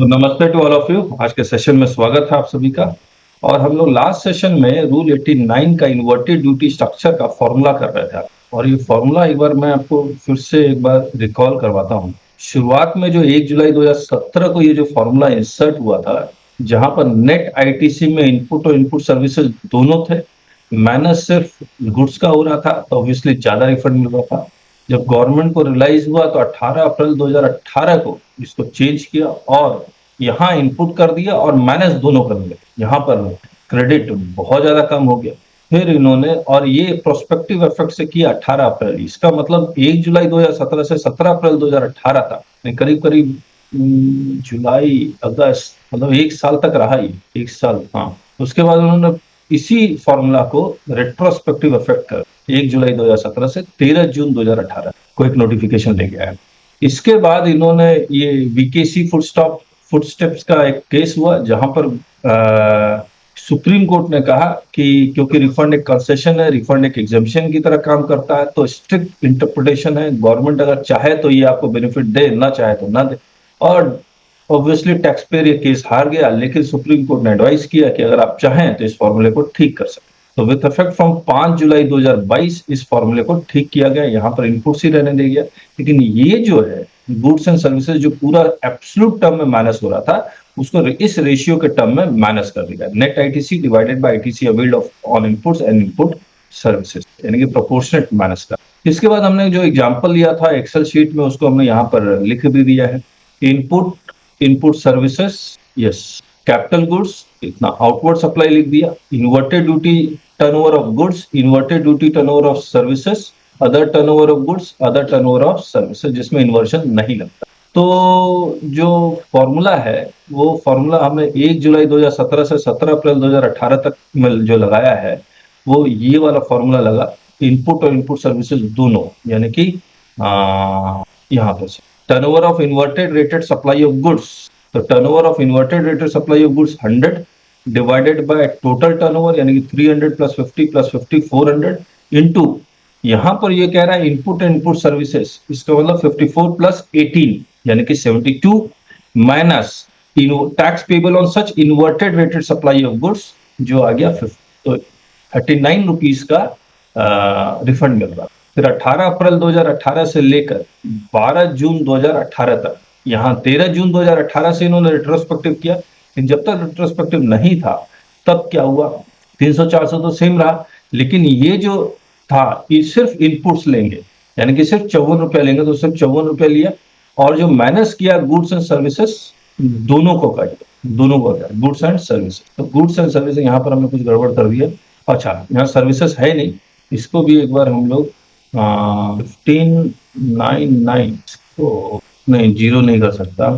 तो नमस्ते to all of you. आज के सेशन में स्वागत है आप सभी का। और हम लोग लास्ट सेशन में रूल 89 का इन्वर्टेड ड्यूटी स्ट्रक्चर का फॉर्मूला कर रहे थे। और ये फॉर्मूला एक बार मैं आपको फिर से एक बार रिकॉल करवाता हूँ। शुरुआत में जो 1 जुलाई 2017 को ये जो फॉर्मूला इंसर्ट हुआ था, जहां पर नेट आईटीसी में इनपुट और इनपुट सर्विसेज दोनों थे, माइनस सिर्फ गुड्स का हो रहा था, तो ऑब्वियसली ज्यादा रिफंड मिल रहा था। जब गवर्नमेंट को रियलाइज हुआ तो 18 अप्रैल 2018 को इसको चेंज किया और यहाँ इनपुट कर दिया और माइनस दोनों कर दिया। यहाँ पर क्रेडिट बहुत ज्यादा कम हो गया। फिर इन्होंने और ये प्रोस्पेक्टिव इफेक्ट से किया 18 अप्रैल। इसका मतलब 1 जुलाई 2017 से 17 अप्रैल 2018 तक करीब करीब जुलाई अगस्त मतलब 1 साल तक रहा ही, 1 साल। हाँ, उसके बाद उन्होंने इसी फॉर्मूला को रेट्रोस्पेक्टिव इफेक्ट कर 1 जुलाई 2017 से 13 जून 2018 को एक नोटिफिकेशन ले गया है। इसके बाद इन्होंने ये वीकेसी फुटस्टेप्स का एक केस हुआ, जहां पर सुप्रीम कोर्ट ने कहा कि क्योंकि रिफंड एक कंसेशन है, रिफंड एक एग्जेम्पशन की तरह काम करता है, तो स्ट्रिक्ट इंटरप्रिटेशन है। गवर्नमेंट अगर चाहे तो ये आपको बेनिफिट दे, ना चाहे तो ना दे। और ऑब्वियसली टैक्स पेयर ये केस हार गया, लेकिन सुप्रीम कोर्ट ने एडवाइस किया कि अगर आप चाहें तो इस फॉर्मूले को ठीक कर सकते। तो विथ इफेक्ट फ्रॉम 5 जुलाई 2022 इस फॉर्मूले को ठीक किया गया। यहाँ पर इनपुट्स ही रहने दिया गया, लेकिन ये जो है गुड्स एंड सर्विसेज जो पूरा एब्सोल्यूट टर्म में माइनस हो रहा था, उसको इस रेशियो के टर्म में माइनस कर दिया। Net ITC divided by ITC availed of on inputs and input services, यानी कि प्रोपोर्शनेट माइनस का। इसके बाद हमने जो एग्जांपल लिया था एक्सेल शीट में, उसको हमने यहाँ पर लिख भी दिया है। Input services, yes, capital goods इतना, आउटवर्ड सप्लाई लिख दिया, inverted duty turnover of goods, inverted duty turnover of services, other turnover of goods, other turnover of services, जिसमें इन्वर्जन नहीं लगता। तो जो फॉर्मूला है वो फॉर्मूला हमने 1 जुलाई 2017 से 17 अप्रैल 2018 तक में जो लगाया है, वो ये वाला फॉर्मूला लगा। इनपुट और इनपुट सर्विसेज दोनों, यानी कि यहाँ पर turnover of inverted rated supply of goods, तो turnover of inverted rated supply of goods 100 divided by total turnover, यानी कि 300 प्लस 50 प्लस 50 400 इनटू, यहां पर ये कह रहा है इनपुट एंड इनपुट सर्विसेज, इसका मतलब 54 प्लस 18 यानी कि 72 minus tax payable on such inverted rated supply of goods, जो आ गया 50, तो 39 रुपीज का रिफंड मिल रहा। फिर 18 अप्रैल 2018 से लेकर 12 जून 2018 तक, यहाँ 13 जून 2018 से इन्होंने रेट्रोस्पेक्टिव किया, लेकिन जब तक रेट्रोस्पेक्टिव नहीं था तब क्या हुआ, 300-400 तो सेम रहा, लेकिन ये जो था ये सिर्फ इनपुट्स लेंगे, यानी कि सिर्फ 54 रुपया लेंगे, तो सिर्फ 54 रुपया लिया। और जो माइनस किया गुड्स एंड सर्विसेज, दोनों को काट, दोनों को गुड्स एंड सर्विसेज, तो गुड्स एंड सर्विसेज यहाँ पर हमने कुछ गड़बड़ कर दिया। अच्छा, यहाँ सर्विसेज है नहीं, इसको भी एक बार हम लोग 1599 तो नहीं, जीरो नहीं कर सकता,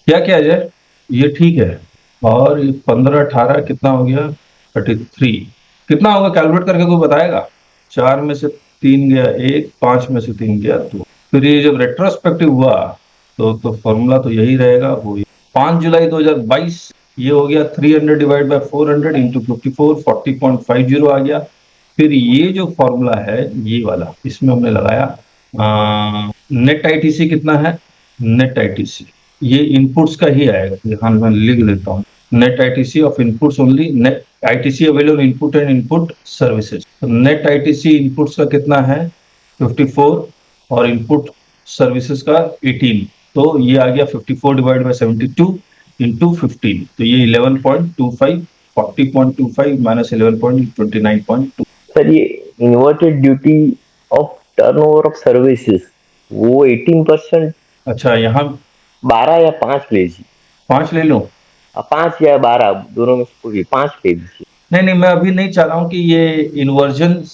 क्या किया जाए, ये ठीक है। और 15-18 कितना हो गया, 33 कितना होगा, कैलकुलेट करके कोई बताएगा। 4 में से 3 गया 1, 5 में से 3 गया 2। फिर ये जब रेट्रोस्पेक्टिव हुआ तो फॉर्मूला तो यही रहेगा, वो 5 जुलाई 2022 ये हो गया 300 डिवाइड बाय 400 इंटू 54, 40.50 आ गया। फिर ये जो फॉर्मूला है ये वाला, इसमें हमने लगाया नेट आईटीसी कितना है, नेट आईटीसी ये इनपुट्स का ही आएगा, यहाँ मैं लिख लेता हूँ, net ITC of inputs only, net ITC available input and input services. तो नेट आईटीसी इनपुट्स का कितना है 54 और इनपुट सर्विसेज का 18, तो ये आ गया 54 डिवाइड बाय 72 इंटू 15, तो ये 11.25, 40.25 माइनस 11.29.2। सर ये inverted duty of turnover of services वो 18%। अच्छा, यहाँ 12 या 5 ले लीजिए, 5 ले लो, 5 या 12 दोनों में से कोई 5 ले लीजिए। नहीं, मैं अभी नहीं चाह रहा हूँ कि ये इन्वर्जन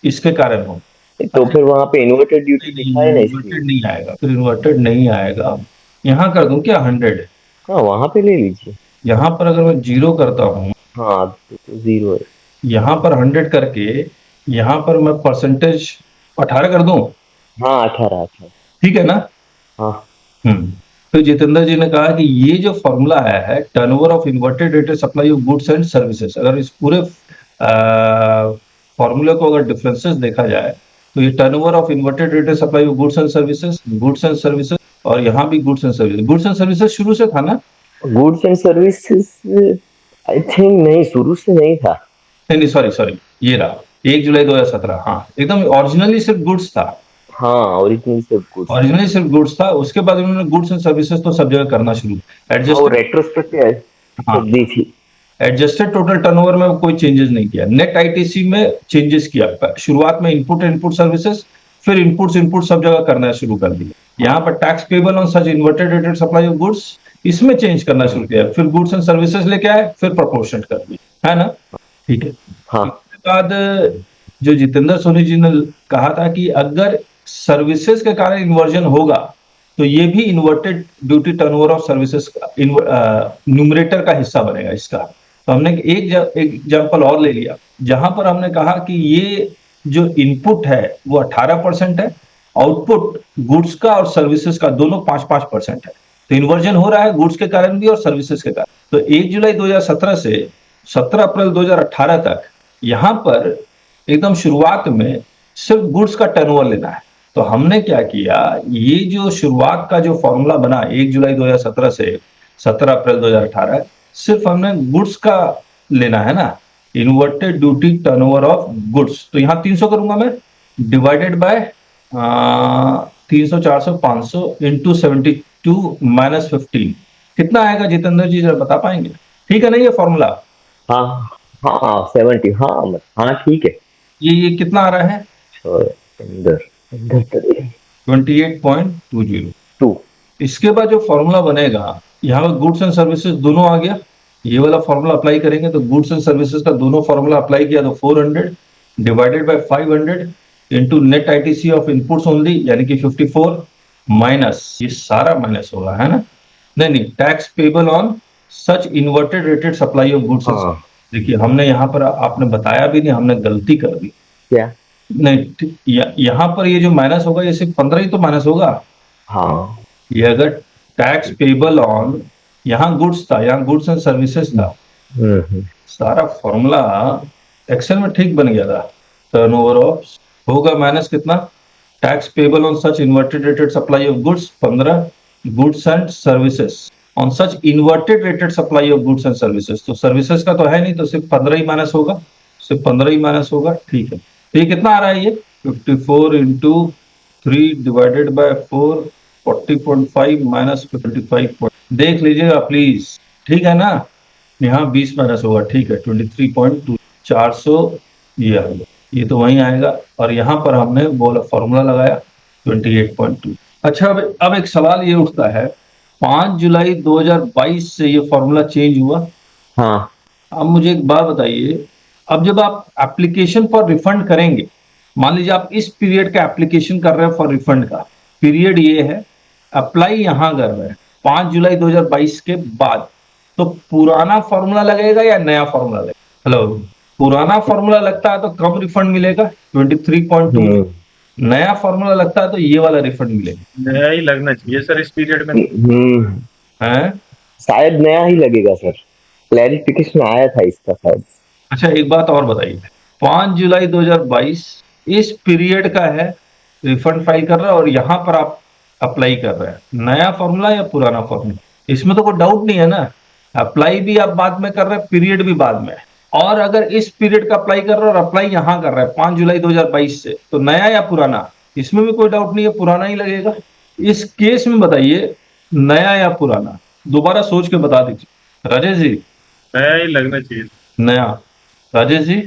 इसके कारण हो, तो फिर वहां पे इन्वर्टेड ड्यूटी लिखा है ना, इन्वर्टेड नहीं आएगा, फिर इन्वर्टेड नहीं आएगा। यहाँ कर दूं क्या 100, हाँ वहां पे ले लीजिए। यहाँ पर अगर मैं 0 करता हूँ, हाँ तो 0 है, यहाँ पर 100 करके, यहाँ पर मैं परसेंटेज 18 कर दूं, हाँ 18, ठीक है ना। हाँ तो जितेंद्र जी ने कहा कि ये जो फॉर्मूला आया है turnover of inverted rated supply of goods and services, अगर इस पूरे फॉर्मूले को अगर डिफरेंसेस देखा जाए तो ये turnover of inverted rated supply of goods and services, और यहाँ भी गुड्स एंड सर्विसेज शुरू से था ना, goods and services I think नहीं, शुरू से नहीं था। नहीं सॉरी सॉरी, ये रहा 1 जुलाई 2017। हाँ एकदम ओरिजिनली सिर्फ गुड्स था। हाँ, ओरिजिनल से गुड्स। ओरिजिनली सिर्फ गुड्स था, उसके बाद उन्होंने गुड्स एंड सर्विसेज तो सब जगह करना शुरू। हाँ, वो एडजस्टेड, हाँ, रेट्रोस्पेक्टिव दी थी। एडजस्टेड टोटल टर्नओवर में कोई चेंजेस नहीं किया। नेट आईटीसी में चेंजेस किया, शुरुआत में इनपुट सर्विसेज, फिर इनपुट सब जगह करना शुरू कर दिया। यहाँ पर tax payable on such inverted rated supply of goods, इसमें चेंज करना शुरू किया। फिर गुड्स एंड सर्विसेज लेके आए, फिर प्रोपोर्शनेट कर दिया, है ना। ठीक है। हाँ इसके बाद जो जितेंद्र सोनी जी ने कहा था कि अगर सर्विसेज के कारण इन्वर्जन होगा तो ये भी inverted duty turnover of services का न्यूमरेटर का हिस्सा बनेगा इसका। तो हमने एक एग्जाम्पल और ले लिया जहां पर हमने कहा कि ये जो इनपुट है वो 18% है, आउटपुट गुड्स का और सर्विसेज का दोनों 5-5% है। तो इन्वर्जन हो रहा है गुड्स के कारण भी और सर्विसेज के कारण। तो 1 जुलाई 2017 से 17 अप्रैल 2018 तक यहां पर एकदम शुरुआत में सिर्फ गुड्स का टर्नओवर लेना है। तो हमने क्या किया, ये जो शुरुआत का जो फॉर्मूला बना 1 जुलाई 2017 से 17 अप्रैल 2018, सिर्फ हमने गुड्स का लेना है ना, inverted duty turnover of goods. तो यहाँ 300 करूंगा मैं, डिवाइडेड बाय 300 400 500 इंटू 72 माइनस 15, कितना आएगा जितेंद्र जी जरा बता पाएंगे? ठीक है ना ये फॉर्मूला? हाँ हाँ 70, हाँ ठीक है। ये कितना आ रहा है? अंदर अंदर 28.20। 2। इसके बाद जो फॉर्मूला बनेगा, यहाँ पर गुड्स एंड सर्विसेज दोनों आ गया, ये वाला फॉर्मूला अप्लाई करेंगे तो गुड्स एंड सर्विसेज का दोनों फॉर्मूला अप्लाई किया तो 400 divided by 500 into net ITC of inputs only यानी कि 54 माइनस, ये सारा माइनस होगा, है ना। नहीं tax payable on such inverted rated supply of goods. देखिए हमने यहाँ पर, आपने बताया भी नहीं, हमने गलती कर दी। क्या? नहीं, यहाँ पर ये जो माइनस होगा ये सिर्फ 15 ही तो माइनस होगा। हाँ, ये अगर टैक्स पेबल ऑन, यहाँ गुड्स था, यहाँ गुड्स एंड सर्विसेज था, सारा फॉर्मूला एक्सेल में ठीक बन गया था। टर्नओवर ऑफ होगा माइनस कितना, tax payable on such inverted rated supply of goods 15, goods and services on such inverted rated supply of goods and services. तो सर्विसेज का तो है नहीं, तो सिर्फ 15 ही माइनस होगा, सिर्फ 15 ही माइनस होगा। ठीक है, तो ये कितना आ रहा है, ये 54 इंटू 3 डिवाइडेड बाय 4, 40.5 माइनस 55, देख लीजिएगा प्लीज, ठीक है ना। यहाँ 20 माइनस होगा, ठीक है 23.2, 400 ये आएगा, ये तो वहीं आएगा। और यहाँ पर हमने बोला फॉर्मूला लगाया 28.2। अच्छा अब एक सवाल ये उठता है, 5 जुलाई 2022 से ये फॉर्मूला चेंज हुआ। हाँ। अब मुझे एक बात बताइए, अब जब आप एप्लीकेशन फॉर रिफंड करेंगे, मान लीजिए आप इस पीरियड का एप्लीकेशन कर रहे हैं फॉर रिफंड का, पीरियड ये है, अप्लाई यहां कर रहे हैं 5 जुलाई 2022 के बाद, तो पुराना फॉर्मूला लगेगा या नया फॉर्मूला लगेगा? हेलो, पुराना फॉर्मूला लगता है तो कम रिफंड मिलेगा 23.2, नया फॉर्मूला लगता है तो ये वाला रिफंड मिलेगा। नया ही लगना चाहिए सर इस पीरियड में। है शायद नया ही लगेगा सर, क्लैरिफिकेशन आया था इसका शायद। अच्छा एक बात और बताइए, 5 जुलाई 2022 इस पीरियड का है, रिफंड फाइल कर रहा है और यहाँ पर आप अप्लाई कर रहे हैं, नया फॉर्मूला या पुराना फॉर्मूला? इसमें तो कोई डाउट नहीं है ना, अप्लाई भी आप बाद में कर रहे हैं, पीरियड भी बाद में। और अगर इस पीरियड का अप्लाई कर रहे हैं और अप्लाई यहाँ कर रहे हैं 5 जुलाई 2022 से, तो नया या पुराना? इसमें भी कोई डाउट नहीं है, पुराना ही लगेगा। इस केस में बताइए नया या पुराना, दोबारा सोच के बता दीजिए। राजेश जी, नया ही लगना चाहिए। नया। राजेश जी,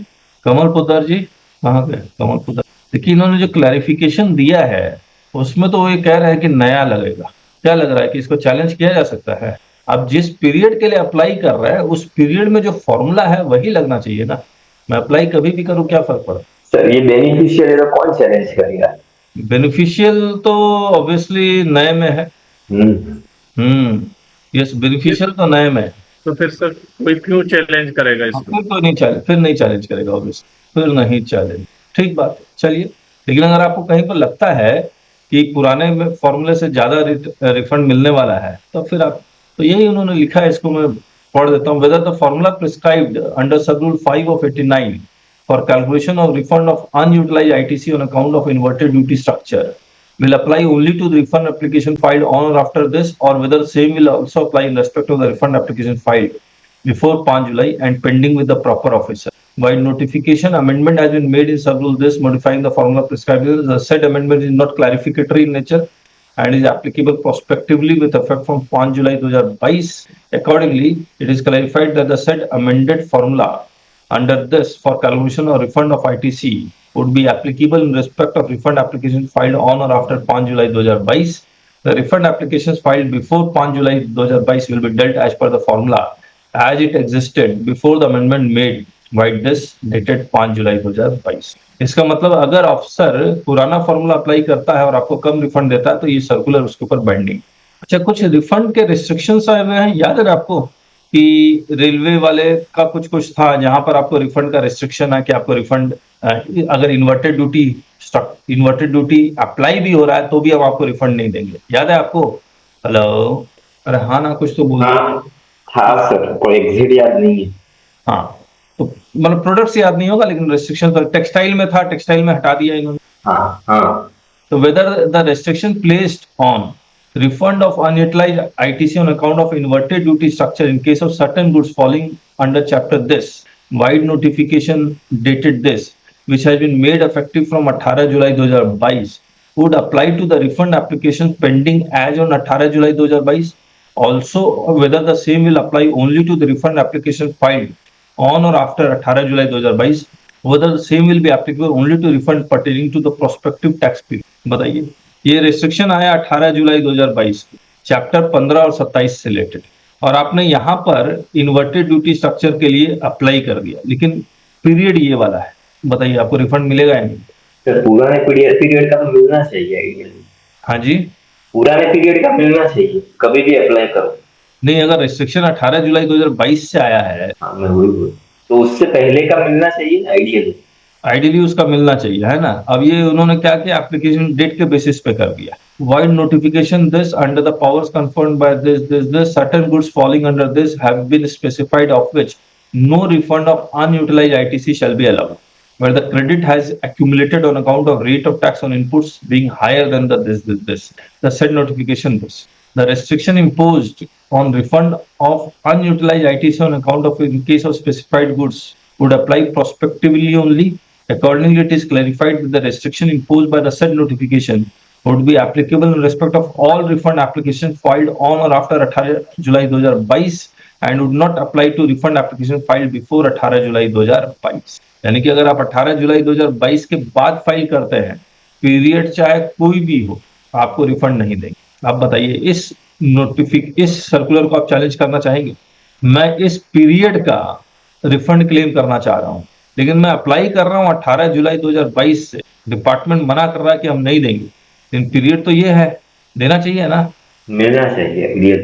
कमल पुत्र जी कहाँ गए? कमल पुत्र, देखिए इन्होंने जो क्लैरिफिकेशन दिया है उसमें तो ये कह रहा है कि नया लगेगा। क्या लग रहा है कि इसको चैलेंज किया जा सकता है? अब जिस पीरियड के लिए अप्लाई कर रहा है उस पीरियड में जो फॉर्मूला है वही लगना चाहिए ना। मैं अप्लाई कभी भी करूँ, क्या फर्क पड़ा? सर ये बेनिफिशियल कौन चैलेंज करेगा? बेनिफिशियल तो ऑब्वियसली नए में है। यस, बेनिफिशियल तो नए में है। तो फिर सर कोई क्यों चैलेंज करेगा इसको? फिर तो नहीं चैलेंज, फिर नहीं चैलेंज करेगा ऑब्वियसली, फिर नहीं चैलेंज। ठीक बात है, चलिए। लेकिन अगर आपको कहीं पर लगता है कि पुराने फॉर्मूले से ज्यादा रिफंड मिलने वाला है तो फिर आप, तो यही उन्होंने लिखा है, इसको मैं पढ़ देता हूँ। Whether the formula prescribed under sub rule 5 of 89 for calculation of refund of unutilised ITC on account of inverted duty structure will apply only to the refund application filed on or after this, or whether same will also apply in respect of the refund application filed before 5 July and pending with the proper officer. While notification amendment has been made in sub-rule this modifying the formula prescribed, the said amendment is not clarificatory in nature and is applicable prospectively with effect from 5 July 2022. Accordingly, it is clarified that the said amended formula under this for calculation or refund of ITC would be applicable in respect of refund application filed on or after 5 July 2022. The refund applications filed before 5 July 2022 will be dealt as per the formula as it existed before the amendment made by this dated 5 जुलाई 2022। इसका मतलब अगर अफसर पुराना formula apply करता है और आपको कम refund देता है तो ये सर्कुलर उसके ऊपर बाइंडिंग। अच्छा, कुछ रिफंड के रिस्ट्रिक्शंस आए हुए हैं, याद है आपको कि रेलवे वाले का कुछ था जहां पर आपको रिफंड का रिस्ट्रिक्शन है कि आपको रिफंड अगर इन्वर्टेड ड्यूटी अप्लाई भी हो रहा है तो भी हम आपको रिफंड नहीं देंगे, याद है आपको? हेलो, अरे हाँ ना, कुछ तो बोल। हाँ सर, कोई एग्जिट याद नहीं है। हाँ, तो मतलब प्रोडक्ट्स याद नहीं होगा लेकिन रिस्ट्रिक्शन तो टेक्सटाइल में था, टेक्सटाइल में हटा दिया इन्होंने। हाँ। तो whether the restriction placed on refund of unutilized ITC on account of inverted duty structure in case of certain goods falling under chapter this wide notification dated this which has been made effective from 18 July 2022 would apply to the refund application pending as on 18 July 2022. Also, whether the same will apply only to the refund application filed on or after 18 July 2022, whether the same will be applicable only to refund pertaining to the prospective tax period. बताइए, ये restriction आया 18 जुलाई 2022 chapter 15 और 27 से related, और आपने यहाँ पर inverted duty structure के लिए अप्लाई कर दिया, लेकिन पीरियड ये वाला है, बताइए आपको रिफंड मिलेगा या नहीं? सर पुराने पीरियड का तो मिलना चाहिए आइडियली। हाँ जी, पुराने पीरियड का मिलना चाहिए, कभी भी अप्लाई करो। नहीं, अगर रिस्ट्रिक्शन 18 जुलाई 2022 से आया है तो उससे पहले का मिलना चाहिए आइडियली उसका मिलना चाहिए, है ना? अब ये उन्होंने क्या किया, एप्लीकेशन डेट के बेसिस पे कर दिया। Vide notification this under the powers confirmed by this certain goods falling under this have been specified of which no refund of unutilised ITC shall be allowed where the credit has accumulated on account of rate of tax on inputs being higher than the said notification this. The restriction imposed on refund of unutilized ITC on account of in case of specified goods would apply prospectively only. Accordingly, it is clarified that the restriction imposed by the said notification would be applicable in respect of all refund applications filed on or after 18 July 2022 and would not apply to refund application filed before 18 July 2022। यानी कि अगर आप 18 जुलाई 2022 के बाद file करते हैं, period चाहे कोई भी हो, आपको रिफंड नहीं देंगे। आप बताइए, इस सर्कुलर को आप चैलेंज करना चाहेंगे? मैं इस पीरियड का रिफंड क्लेम करना चाह रहा हूं, लेकिन मैं अप्लाई कर रहा हूं 18 जुलाई 2022 से, डिपार्टमेंट मना कर रहा है कि हम नहीं देंगे, लेकिन पीरियड तो ये है, देना चाहिए ना? मिलना चाहिए,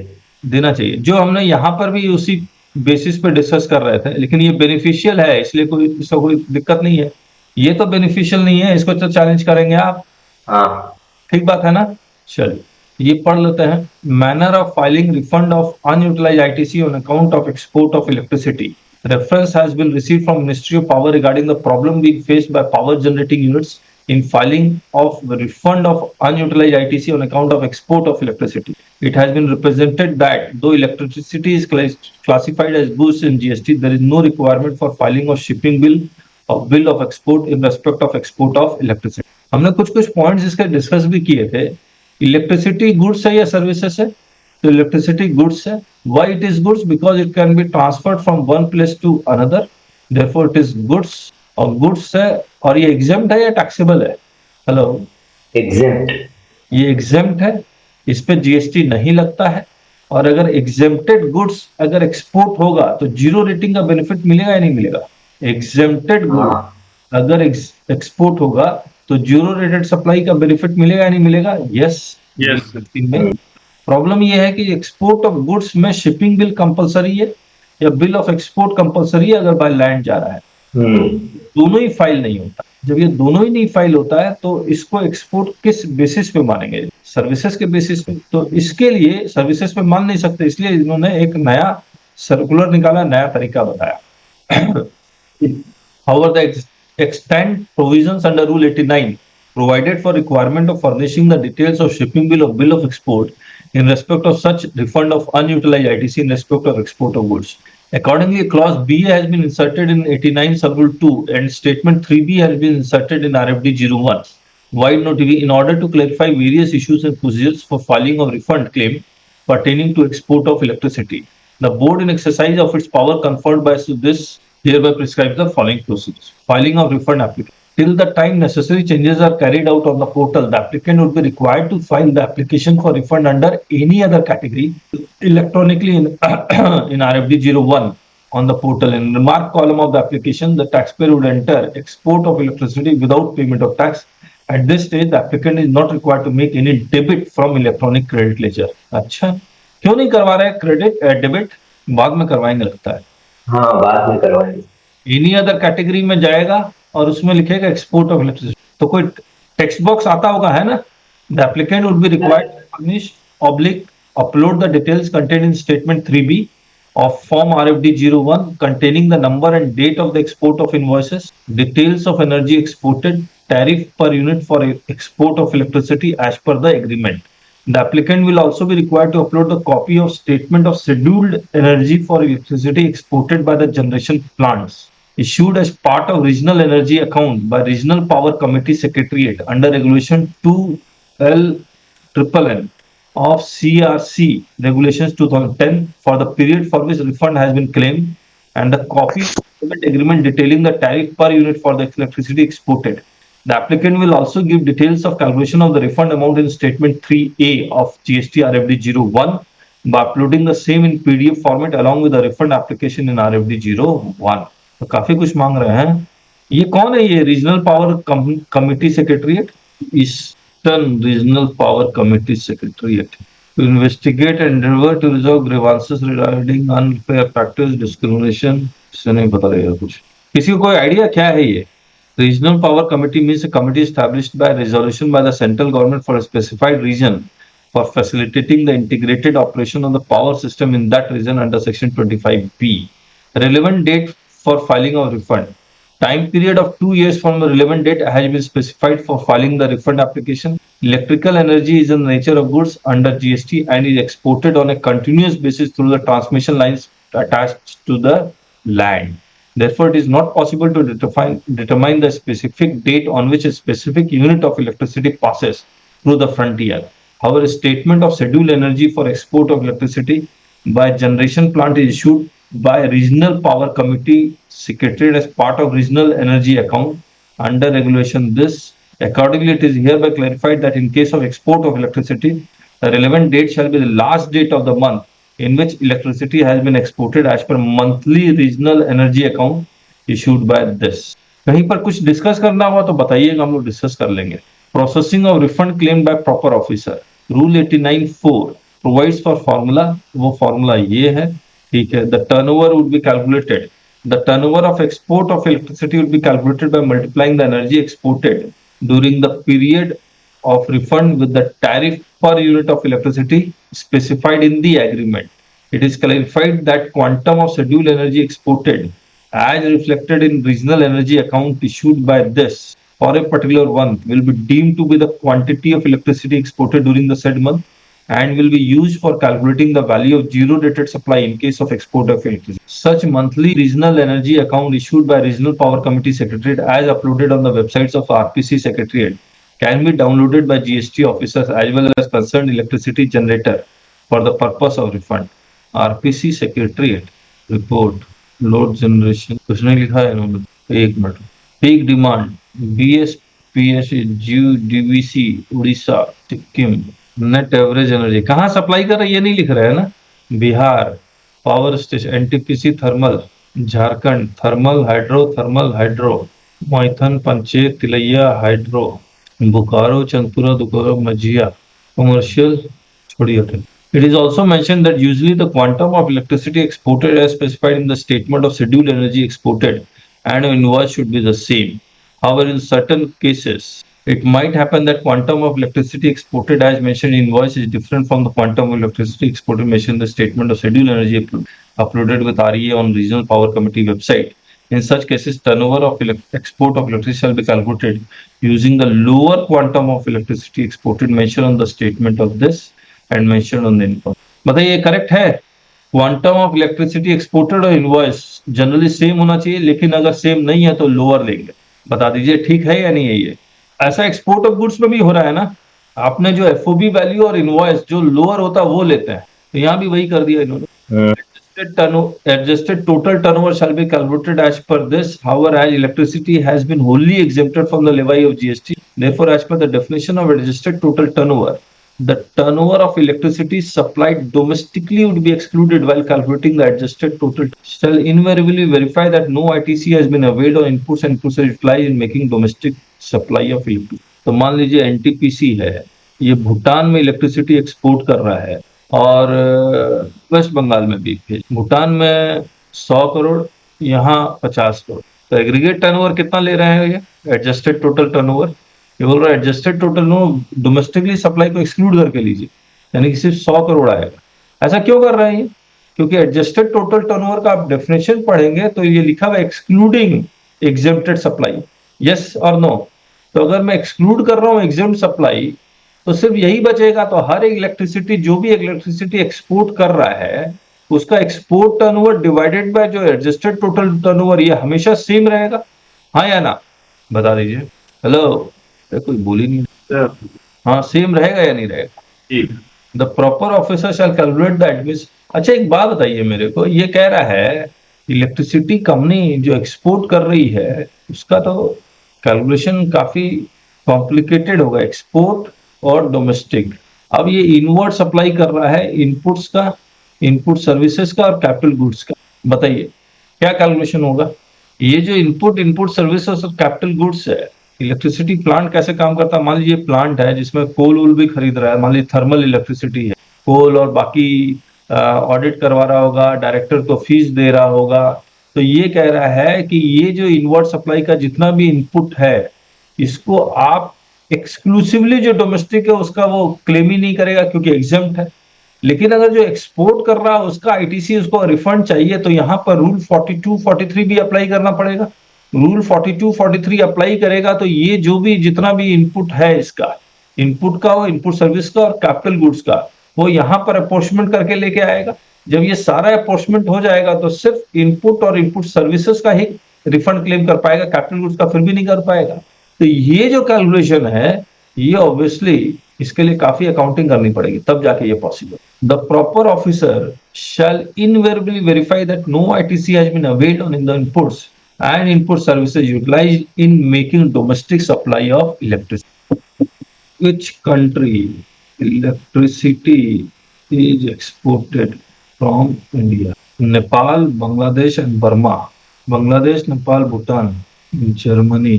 देना चाहिए। जो हमने यहाँ पर भी उसी बेसिस पे डिस्कस कर रहे थे, लेकिन ये बेनिफिशियल है इसलिए इसका कोई दिक्कत नहीं है। ये तो बेनिफिशियल नहीं है, इसको तो चैलेंज करेंगे आप। हाँ, ठीक बात है ना? चलिए ये पढ़ लेते हैं। Manner of filing refund of unutilised ITC on account of export of electricity. Reference has been received from Ministry of Power regarding the problem being faced by power generating units in filing of refund of unutilized ITC on account of export of electricity. It has been represented that though electricity is classified as goods in GST, there is no requirement for filing of shipping bill or bill of export in respect of export of electricity. हमने कुछ points इसके discuss भी किए थे। Electricity goods है या services है? तो इलेक्ट्रिसिटी गुड्स है। Why it is goods? Because it can be transferred from one place to another. Therefore, it is goods. और गुड्स है, और ये एग्जेम्प्ट है या टैक्सेबल है? Hello, exempt. ये एग्जेम्प्ट है, इस पे जीएसटी नहीं लगता है। और अगर एग्जेम्प्टेड गुड्स अगर एक्सपोर्ट होगा तो जीरो रेटिंग का बेनिफिट मिलेगा या नहीं मिलेगा? एग्जेम्प्टेड गुड अगर एक्सपोर्ट होगा तो जीरो रेटेड सप्लाई का बेनिफिट मिलेगा या नहीं मिलेगा? यस। प्रॉब्लम ये है कि एक्सपोर्ट ऑफ गुड्स में शिपिंग बिल कंपलसरी है या बिल ऑफ एक्सपोर्ट कंपलसरी है अगर बाय लैंड जा रहा है? दोनों ही फाइल नहीं होता। जब ये दोनों ही नहीं फाइल होता है तो इसको एक्सपोर्ट किस बेसिस पे मानेंगे? सर्विसेज के बेसिस पे। तो इसके लिए सर्विसेज पे मान नहीं सकते, इसलिए इन्होंने एक नया सर्कुलर निकाला, नया तरीका बताया। However, the extant provisions under Rule 89 provided for requirement of furnishing the details of shipping bill of export in respect of such refund of unutilized ITC in respect of export of goods. Accordingly, clause B has been inserted in 89 sub-rule 2 and statement 3B has been inserted in RFD 01. Wide notice in order to clarify various issues and procedures for filing of refund claim pertaining to export of electricity. The board, in exercise of its power conferred by this, hereby prescribes the following procedures. Filing of refund application. Till the time necessary changes are carried out on the portal, the applicant would be required to file the application for refund under any other category electronically in, in RFD 01 on the portal. In the remark column of the application, the taxpayer would enter export of electricity without payment of tax. At this stage, the applicant is not required to make any debit from electronic credit ledger. अच्छा, क्यों नहीं करवा रहे credit debit? बाद में करवाएंगे लगता है. हाँ, बाद में करवाएंगे. एनी अदर कैटेगरी में जाएगा और उसमें लिखेगा एक्सपोर्ट ऑफ इलेक्ट्रिसिटी. तो कोई टेक्स्ट बॉक्स आता होगा, है ना? The applicant would be required to furnish oblique upload the details contained in statement 3B of form RFD 01 containing the number and date of the export of invoices, details of energy exported, tariff per unit for export of electricity as per the agreement. The applicant will also be required to upload the copy of statement of scheduled energy for electricity exported by the generation plants issued as part of regional energy account by Regional Power Committee Secretariat under Regulation 2L of CRC Regulations 2010 for the period for which refund has been claimed, and the copy of the agreement detailing the tariff per unit for the electricity exported. The applicant will also give details of calculation of the refund amount in statement 3A of GST RFD 01 by uploading the same in PDF format along with the refund application in RFD 01. तो काफी कुछ मांग रहे हैं. ये कौन है? ये regional power committee secretariat, eastern regional power committee secretariat, to investigate and endeavor to resolve grievances regarding unfair practice, discrimination. इससे नहीं पता रहेगा कुछ. किसी को कोई आइडिया क्या है ये? Regional Power Committee means a committee established by resolution by the central government for a specified region for facilitating the integrated operation of the power system in that region under section 25B. Relevant date for filing of refund. Time period of 2 years from the relevant date has been specified for filing the refund application. Electrical energy is in the nature of goods under GST and is exported on a continuous basis through the transmission lines attached to the land. Therefore, it is not possible to determine the specific date on which a specific unit of electricity passes through the frontier. However, a statement of scheduled energy for export of electricity by generation plant is issued by Regional Power Committee Secretariat as part of Regional Energy Account under regulation this. Accordingly, it is hereby clarified that in case of export of electricity, the relevant date shall be the last date of the month in which electricity has been exported as per monthly Regional Energy Account issued by this. कहीं पर कुछ discuss करना हुआ तो बताइएगा, हम लोग discuss कर लेंगे. Processing of refund claimed by proper officer. Rule 89(4) provides for formula. वो formula ये है, ठीक है. The turnover would be calculated. The turnover of export of electricity will be calculated by multiplying the energy exported during the period of refund with the tariff per unit of electricity specified in the agreement. It is clarified that quantum of scheduled energy exported as reflected in regional energy account issued by this for a particular month will be deemed to be the quantity of electricity exported during the said month and will be used for calculating the value of zero dated supply in case of export of electricity. Such monthly regional energy account issued by Regional Power Committee Secretariat as uploaded on the websites of RPC Secretariat can be downloaded by GST officers as well as concerned electricity generator for the purpose of refund. RPC Secretariat report load generation. कुछ नहीं लिखा है इन्होंने. एक minute. Peak demand BSPS DVC Orissa Sikkim net average energy कहाँ supply कर रहा है ये नहीं लिख रहा है ना. Bihar power station NTPC thermal, Jharkhand thermal hydro, Maithon Panchet Tilaiya hydro, Bokaro Chandrapura दुकारा मझिया कमर्शियल छोड़िए. It is also mentioned that usually the quantum of electricity exported as specified in the statement of scheduled energy exported and invoice should be the same. However, in certain cases, it might happen that quantum of electricity exported as mentioned in invoice is different from the quantum of electricity exported mentioned in the statement of scheduled energy uploaded with REA on Regional Power Committee website. In such cases, turnover of export of electricity shall be calculated using the lower quantum of electricity exported mentioned on the statement of this and mentioned on the invoice. बताइए ये correct है? Quantum of electricity exported और invoice generally same होना चाहिए, लेकिन अगर same नहीं है तो लोअर लेंगे। बता दीजिए ठीक है या नहीं है ये? ऐसा एक्सपोर्ट ऑफ गुड्स में भी हो रहा है ना, आपने जो एफओबी वैल्यू और इनवॉइस जो लोअर होता है वो लेते हैं, तो यहाँ भी वही कर दिया इन्होंने। Adjusted total turnover shall be calculated as per this. However, as electricity has been wholly exempted from the levy of GST, therefore, as per the definition of adjusted total turnover, the turnover of electricity supplied domestically would be excluded while calculating the adjusted total. Shall invariably verify that no ITC has been availed on inputs and inputs are utilized in making domestic supply of electricity. तो मान लीजिए NTPC है, ये भूटान में electricity export कर रहा है और वेस्ट बंगाल में भी। भूटान में 100 करोड़, यहाँ 50 करोड़, तो एग्रीगेट टर्नओवर कितना ले रहे हैं ये? एडजस्टेड टोटल टर्नओवर, ये बोल रहा है adjusted total no domestically supply को एक्सक्लूड करके लीजिए, यानी कि सिर्फ 100 करोड़ आएगा। ऐसा क्यों कर रहे हैं? क्योंकि एडजस्टेड टोटल टर्नओवर का आप डेफिनेशन पढ़ेंगे तो ये लिखा हुआ एक्सक्लूडिंग एग्जेम्प्टेड सप्लाई, यस और नो। तो अगर मैं एक्सक्लूड कर रहा हूँ एग्जेम्प्ट सप्लाई तो सिर्फ यही बचेगा। तो हर एक इलेक्ट्रिसिटी जो भी इलेक्ट्रिसिटी एक्सपोर्ट कर रहा है उसका एक्सपोर्ट टर्नओवर डिवाइडेड बाय जो एडजस्टेड टोटल टर्नओवर, ये हमेशा सेम रहेगा, हाँ या ना? बता दीजिए। हेलो, कोई बोल ही नहीं। हाँ, सेम रहेगा या नहीं रहेगा? The proper officer shall calculate the एडमिस। अच्छा एक बात बताइए मेरे को, ये कह रहा है इलेक्ट्रिसिटी कंपनी जो एक्सपोर्ट कर रही है उसका तो कैलकुलेशन काफी कॉम्प्लिकेटेड होगा, एक्सपोर्ट और डोमेस्टिक। अब ये इनवर्ड सप्लाई कर रहा है इनपुट्स का, इनपुट सर्विसेज का और कैपिटल गुड्स का। बताइए क्या कैलकुलेशन होगा? ये जो इनपुट सर्विसेज और कैपिटल गुड्स है, इलेक्ट्रिसिटी प्लांट कैसे काम करता है? मान लीजिए प्लांट है जिसमें कोल वोल भी खरीद रहा है, मान लीजिए थर्मल इलेक्ट्रिसिटी है, कोल और बाकी ऑडिट करवा रहा होगा, डायरेक्टर को फीस दे रहा होगा। तो ये कह रहा है कि ये जो इनवर्ड सप्लाई का जितना भी इनपुट है इसको आप एक्सक्लूसिवली जो डोमेस्टिक है उसका वो क्लेम ही नहीं करेगा क्योंकि एग्जेम्प्ट है। लेकिन अगर जो एक्सपोर्ट कर रहा है उसका आईटीसी उसको रिफंड चाहिए तो यहाँ पर रूल 42, 43 भी अप्लाई करना पड़ेगा। रूल 42, 43 अप्लाई करेगा तो ये जो भी जितना भी इनपुट है इसका, इनपुट का, वो इनपुट सर्विस का और कैपिटल गुड्स का, वो यहाँ पर अपॉर्चमेंट करके लेके आएगा। जब ये सारा अपॉर्चमेंट हो जाएगा तो सिर्फ इनपुट और इनपुट सर्विसेज का ही रिफंड क्लेम कर पाएगा, कैपिटल गुड्स का फिर भी नहीं कर पाएगा। तो ये जो कैलकुलेशन है ये ऑब्वियसली इसके लिए काफी अकाउंटिंग करनी पड़ेगी तब जाके ये possible. The proper officer shall invariably verify that no ITC has been availed on in the inputs and input services utilized in making domestic supply of electricity. Which country electricity is exported from India? Nepal, Bangladesh and Burma. Bangladesh, Nepal, Bhutan, Germany.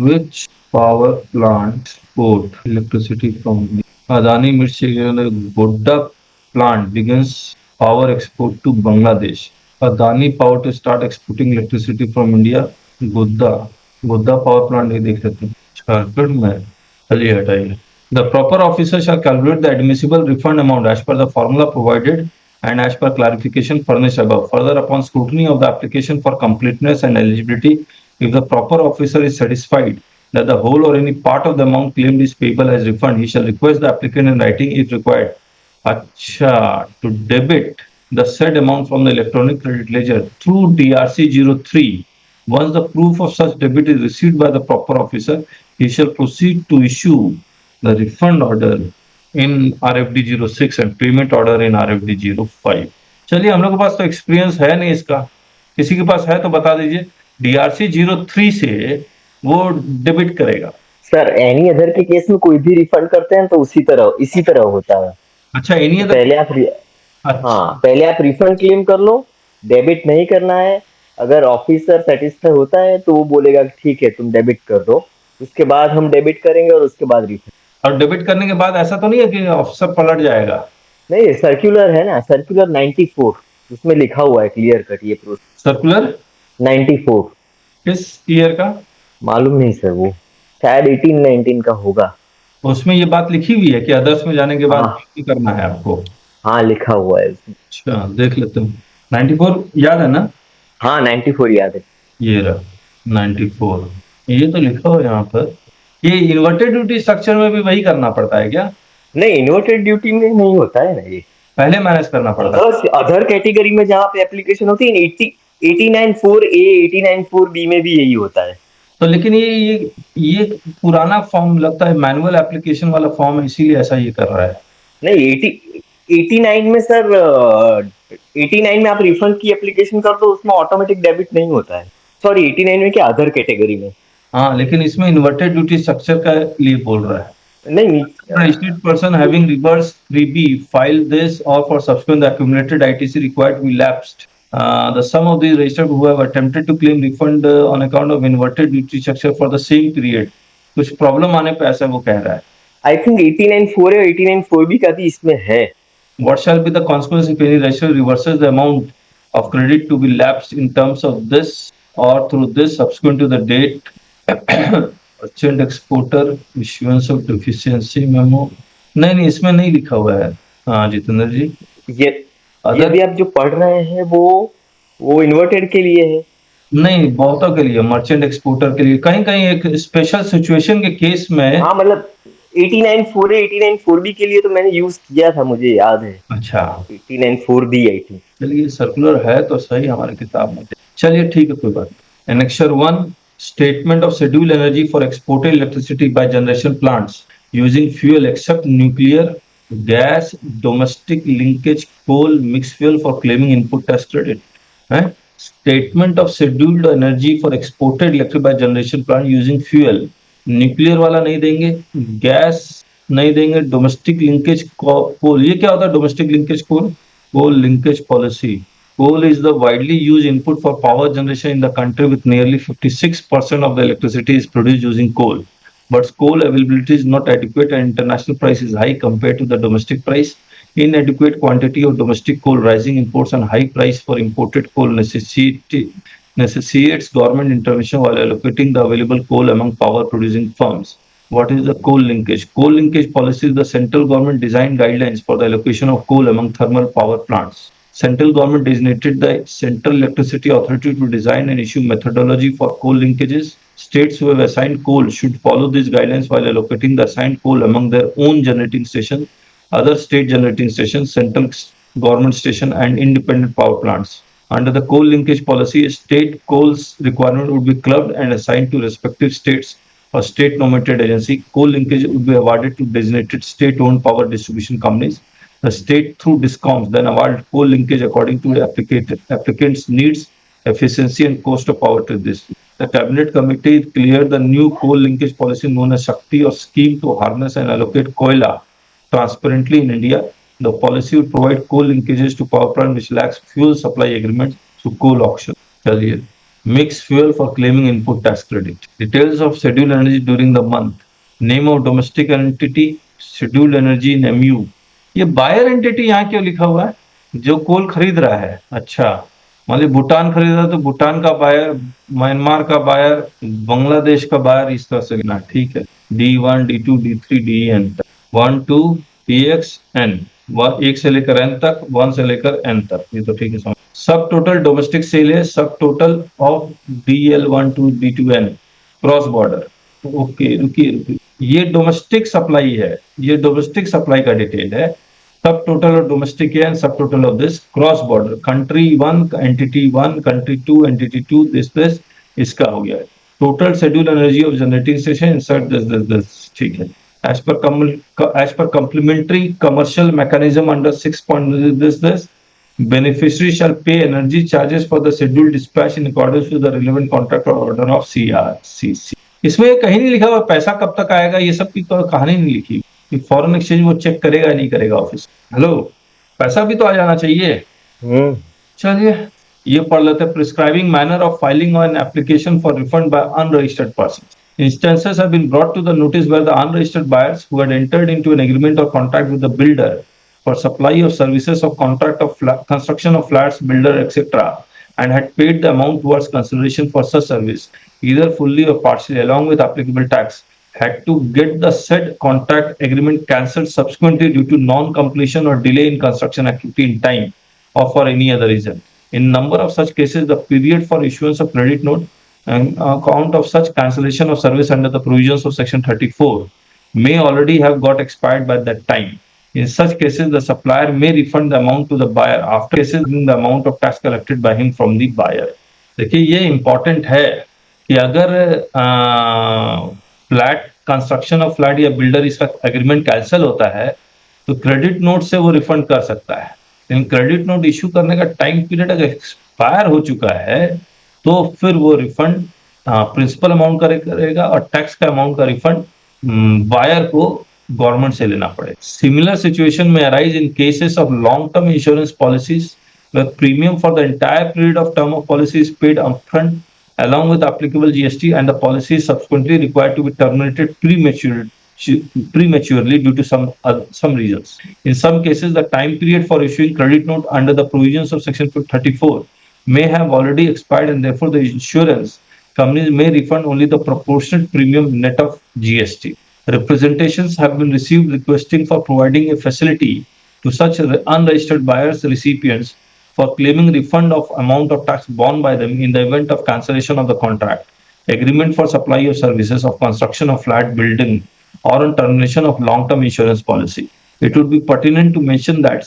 Which power plant export electricity from India? Adani Mirchi Godda plant begins power export to Bangladesh. Adani Power to start exporting electricity from India. Godda power plant नहीं देख लेते झारखंड में, चलिए हटाइए। The proper officer shall calculate the admissible refund amount as per the formula provided and as per clarification furnished above. Further, upon scrutiny of the application for completeness and eligibility, if the proper officer is satisfied that the whole or any part of the amount claimed is payable as refund, he shall request the applicant in writing if required. अच्छा, to debit the said amount from the electronic credit ledger through DRC03. Once the proof of such debit is received by the proper officer, he shall proceed to issue the refund order in RFD 06 and payment order in RFD 05. चलिए, हम लोग के पास तो experience है नहीं इसका, किसी के पास है तो बता दीजिए। DRC 03 से वो डेबिट करेगा। सर एनी अदर के केस में कोई भी रिफंड करते हैं तो इसी तरह होता है। अच्छा, एनी अदर पहले आप पहले आप रिफंड क्लेम कर लो, डेबिट नहीं करना है। अगर ऑफिसर सेटिस्फाई होता है तो वो बोलेगा कि ठीक है तुम डेबिट कर दो, उसके बाद हम डेबिट करेंगे और उसके बाद रिफंड। और डेबिट करने के बाद ऐसा तो नहीं है कि ऑफिसर पलट जाएगा? नहीं, सर्कुलर है ना, सर्कुलर 94 उसमें लिखा हुआ है क्लियर कट ये प्रोसेस। सर्कुलर 94 किस ईयर का मालूम नहीं सर, वो शायद 18-19 का होगा। उसमें ये बात लिखी हुई है कि अदर्स में जाने के बाद क्या करना है आपको? हाँ लिखा हुआ है। अच्छा, देख लेते हैं। 94 याद है ना? हाँ 94 याद है। ये रहा 94। ये तो लिखा हो यहाँ पर। ये इन्वर्टेड ड्यूटी स्ट्रक्चर में भी वही करना पड़ता है क्या? नहीं, इन्वर्टेड ड्यूटी में नहीं होता है ना ये। पहले मैनेज करना पड़ता है। अदर कैटेगरी में जहाँ पे एप्लीकेशन होती है 89(4)(a), 89(4)(b) में भी यही होता है। तो लेकिन ये पुराना फॉर्म लगता है, मैनुअल एप्लीकेशन वाला फॉर्म है, इसीलिए ऐसा ये कर रहा है। नहीं, 89 में सर, 89 में आप रिफंड की एप्लीकेशन कर दो, उसमें ऑटोमेटिक डेबिट नहीं होता है। सॉरी, 89 में क्या, अदर कैटेगरी में। हाँ, लेकिन इसमें इन्वर्टेड ड्यूटी स्ट्रक्चर का लिए बोल रहा है। नहीं, Registered person having reversed 3B filed this or for subsequent the accumulated ITC required to be lapsed. The sum of these registered who have attempted to claim refund on account of inverted duty structure for the same period. कुछ problem आने पे ऐसा वो कह रहा है। I think 89(4) या 89(4)(b) का भी इसमें है। What shall be the consequence if any registered reverses the amount of credit to be lapsed in terms of this or through this subsequent to the date merchant exporter issuance of deficiency memo? नहीं, इसमें नहीं लिखा हुआ है। हाँ जितेंद्र जी, ये अभी आप जो पढ़ रहे हैं वो इन्वर्टेड के लिए है। नहीं, बहुतों के लिए, मर्चेंट एक्सपोर्टर के लिए, कहीं कहीं एक स्पेशल सिचुएशन के केस में। हाँ, मतलब 89(4)(a), 89(4)(b) के लिए तो मैंने यूज किया था, मुझे याद है। अच्छा, 89(4)(b) आई थी। चलिए सर्कुलर है तो सही हमारी किताब में। चलिए ठीक है, कोई बात नहीं। Annexure 1 statement of schedule energy for exported electricity by generation plants using fuel except nuclear gas domestic linkage coal mix fuel for claiming input tax credit है। Statement of scheduled energy for exported electric by generation plant using fuel, nuclear वाला नहीं देंगे, gas नहीं देंगे, domestic linkage कोल। ये क्या होता है domestic linkage coal? Coal linkage policy. Coal is the widely used input for power generation in the country, with nearly 56% of the electricity is produced using coal. But coal availability is not adequate and international price is high compared to the domestic price. Inadequate quantity of domestic coal, rising imports and high price for imported coal necessitates government intervention while allocating the available coal among power producing firms. What is the coal linkage? Coal linkage policy is the central government designed guidelines for the allocation of coal among thermal power plants. Central government designated the Central Electricity Authority to design and issue methodology for coal linkages. States who have assigned coal should follow these guidelines while allocating the assigned coal among their own generating stations, other state generating stations, central government station and independent power plants. Under the coal linkage policy, state coal's requirement would be clubbed and assigned to respective states or state nominated agency. Coal linkage would be awarded to designated state-owned power distribution companies. The state, through DISCOMs, then award coal linkage according to the applicant's needs, efficiency, and cost of power to this. The cabinet committee cleared the new coal linkage policy known as Shakti, or scheme to harness and allocate koila transparently in India. The policy would provide coal linkages to power plant which lacks fuel supply agreements through coal auction. Earlier, mix fuel for claiming input tax credit. Details of scheduled energy during the month. Name of domestic entity, scheduled energy in MU. ये buyer entity यहाँ क्यों लिखा हुआ है? जो कोल खरीद रहा है। अच्छा, मान ली भूटान खरीद रहा है तो भूटान का बायर, म्यांमार का बायर, बांग्लादेश का बायर, इस तरह से लेना। ठीक है, D1, D2, D3, DEN तक, 1 2 TXN, 1 से लेकर N तक, 1 से लेकर N तक। ये तो ठीक है समझ। सब टोटल डोमेस्टिक सेल है, सब total of DL1 to D2N cross border. Okay, रुकिए, ये डोमेस्टिक सप्लाई है, ये डोमेस्टिक सप्लाई का डिटेल है। सब टोटल ऑफ डोमेस्टिक है, सब total of this cross border, country 1 entity 1, country 2 entity 2, this इसका हो गया है। Total schedule energy of generating station insert this. ठीक है, as per complementary commercial mechanism under 6. Beneficiary shall pay energy charges for the scheduled dispatch in accordance with the relevant contract or order of CRCC. इसमें कहीं नहीं लिखा हुआ पैसा कब तक आएगा, ये सब की कहानी नहीं लिखी कि फॉरेन एक्सचेंज वो चेक करेगा नहीं करेगा ऑफिस। हेलो, पैसा भी तो आ जाना चाहिए। चलिए ये पढ़ लेते हैं। Prescribing manner of filing on application for refund bye unregistered person. Instances have been brought to the notice where the unregistered buyers who had entered into an agreement or contract with the builder for supply of services of contract of construction of flats, builder, etc., and had paid the amount towards consideration for such service, either fully or partially, along with applicable tax, had to get the said contract agreement cancelled subsequently due to non-completion or delay in construction activity in time or for any other reason. In number of such cases, the period for issuance of credit note and account of such cancellation of service under the provisions of Section 34 may already have got expired by that time. In such cases, the supplier may refund the amount to the buyer after cases the amount of tax collected by him from the buyer. देखिए ये important है कि अगर flat construction of flat या builder इसका agreement cancel होता है तो क्रेडिट नोट से वो रिफंड कर सकता है, लेकिन क्रेडिट नोट इशू करने का टाइम पीरियड अगर एक्सपायर हो चुका है तो फिर वो रिफंड प्रिंसिपल अमाउंट करेगा और टैक्स का अमाउंट का रिफंड बायर को गवर्नमेंट से लेना पड़ेगा. सिमिलर सिचुएशन में arise in cases of long term insurance policies where premium for the entire period of term of policy is paid upfront along with applicable GST and the policy is subsequently required to be terminated prematurely due to some reasons. In some cases, the time period for issuing credit note under the provisions of Section 34 may have already expired and therefore the insurance companies may refund only the proportionate premium net of GST. Representations have been received requesting for providing a facility to such unregistered buyers recipients for claiming refund of amount of tax borne by them in the event of cancellation of the contract, agreement for supply of services of construction of flat building, or on termination of long-term insurance policy. It would be pertinent to mention that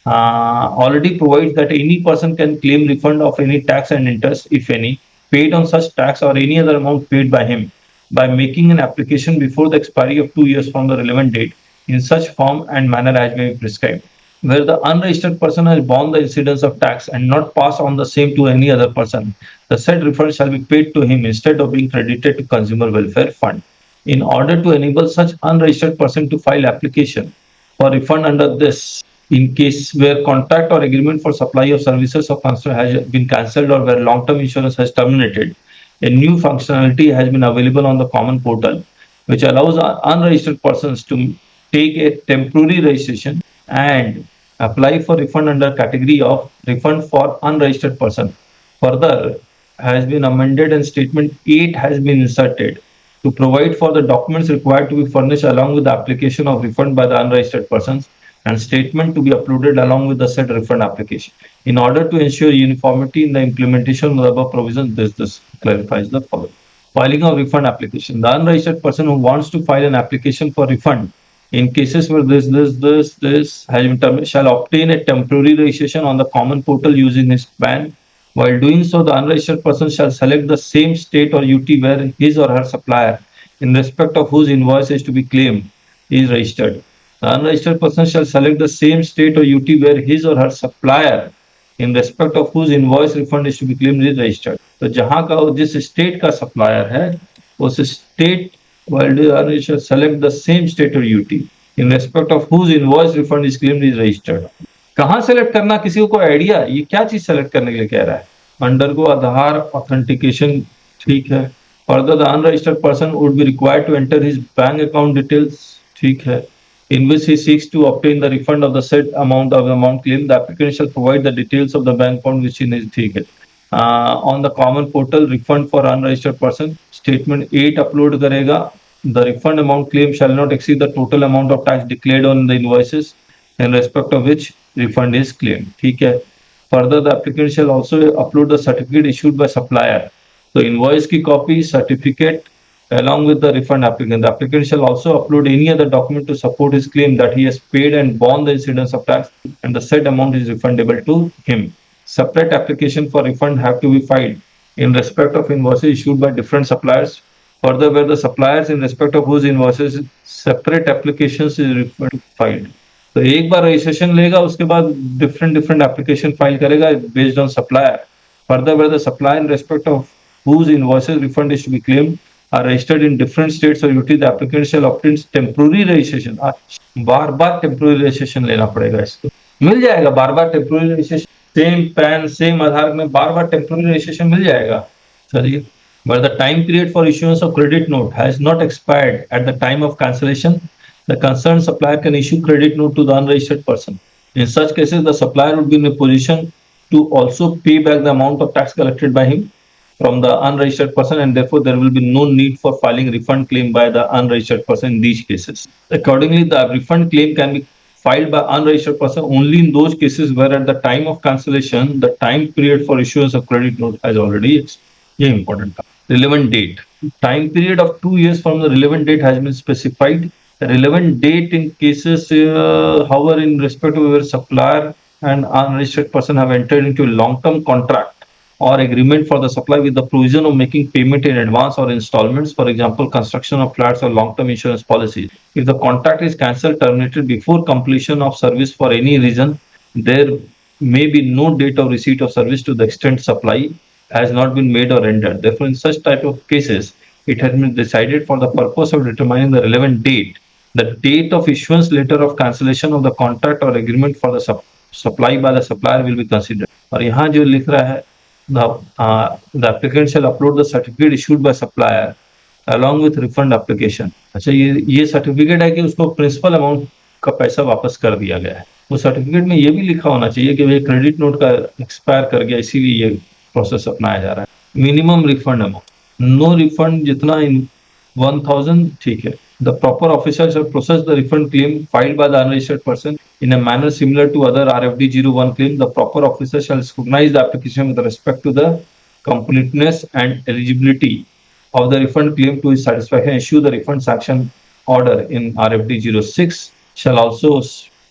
already provides that any person can claim refund of any tax and interest, if any, paid on such tax or any other amount paid by him by making an application before the expiry of 2 years from the relevant date in such form and manner as may be prescribed. Where the unregistered person has borne the incidence of tax and not pass on the same to any other person, the said refund shall be paid to him instead of being credited to Consumer Welfare Fund. In order to enable such unregistered person to file application for refund under this, in case where contract or agreement for supply of services of construction has been cancelled or where long-term insurance has terminated, a new functionality has been available on the common portal, which allows unregistered persons to take a temporary registration and apply for refund under category of refund for unregistered person. Further has been amended and statement 8 has been inserted to provide for the documents required to be furnished along with the application of refund by the unregistered persons and statement to be uploaded along with the said refund application. In order to ensure uniformity in the implementation of the above provisions, this clarifies the following. Filing of refund application. The unregistered person who wants to file an application for refund in cases where this has been shall obtain a temporary registration on the common portal using his PAN. While doing so, the unregistered person shall select the same state or UT where his or her supplier, in respect of whose invoice is to be claimed, is registered. The unregistered person shall select the same state or UT where his or her supplier, in respect of whose invoice refund is to be claimed, is registered. तो जहां का जिस state का supplier है उस state while the owner shall select the same state or UT in respect of whose invoice refund is claimed is registered. कहाँ select करना, किसी को कोई आइडिया? ये क्या चीज सेलेक्ट करने के लिए कह रहा है? अंडरगो आधार ऑथेंटिकेशन, ठीक है. Further the unregistered person would be required to enter his bank account details, ठीक है. In which he seeks to obtain the refund of the said amount claimed, the applicant shall provide the details of the bank account which in his, ठीक है. On the common portal, refund for unregistered person, statement 8 upload करेगा. The refund amount claimed shall not exceed the total amount of tax declared on the invoices in respect of which refund is claimed, ठीक है. Further, the applicant shall also upload the certificate issued by supplier. So invoice की copy, certificate along with the refund applicant. The applicant shall also upload any other document to support his claim that he has paid and borne the incidence of tax and the said amount is refundable to him. Separate application for refund have to be filed in respect of invoices issued by different suppliers. Further, where the suppliers in respect of whose invoices separate applications is referred to filed. तो एक बार registration लेगा उसके बाद different application file करेगा based on supplier. Further, where the supplier in respect of whose invoices refund is to be claimed are registered in different states or UT, the applicant shall obtain temporary registration. Bar temporary registration लेना पड़ेगा इसको. मिल जाएगा बार temporary registration. Same PAN same Aadhaar में बार temporary registration मिल जाएगा. चलिए, but the time period for issuance of credit note has not expired at the time of cancellation, the concerned supplier can issue credit note to the unregistered person. In such cases, the supplier would be in a position to also pay back the amount of tax collected by him from the unregistered person, and therefore there will be no need for filing refund claim by the unregistered person in these cases. Accordingly, the refund claim can be filed by unregistered person only in those cases where at the time of cancellation the time period for issuance of credit note has already ये important था. Relevant date. Time period of 2 years from the relevant date has been specified. The relevant date in cases, however, in respect of where supplier and unregistered person have entered into a long-term contract or agreement for the supply with the provision of making payment in advance or installments, for example, construction of flats or long-term insurance policies. If the contract is cancelled, terminated before completion of service for any reason, there may be no date of receipt of service to the extent supply has not been made or rendered. Therefore, in such type of cases, it has been decided for the purpose of determining the relevant date, the date of issuance letter of cancellation of the contract or agreement for the supply by the supplier will be considered. और यहाँ जो लिख रहा है the applicant shall upload the certificate issued by supplier along with refund application. अच्छा ये certificate है कि उसको प्रिंसिपल अमाउंट का पैसा वापस कर दिया गया है. वो सर्टिफिकेट में ये भी लिखा होना चाहिए कि भाई क्रेडिट नोट का एक्सपायर कर गया इसीलिए ये प्रोसेस अपनाया जा रहा है. Minimum refund amount, no refund जितना इन 1000 ठीक है. The proper officer shall process the refund claim filed by the unregistered person in a manner similar to other RFD 01 claim. The proper officer shall scrutinize the application with respect to the completeness and eligibility of the refund claim to his satisfaction. Issue the refund sanction order in RFD 06. Shall also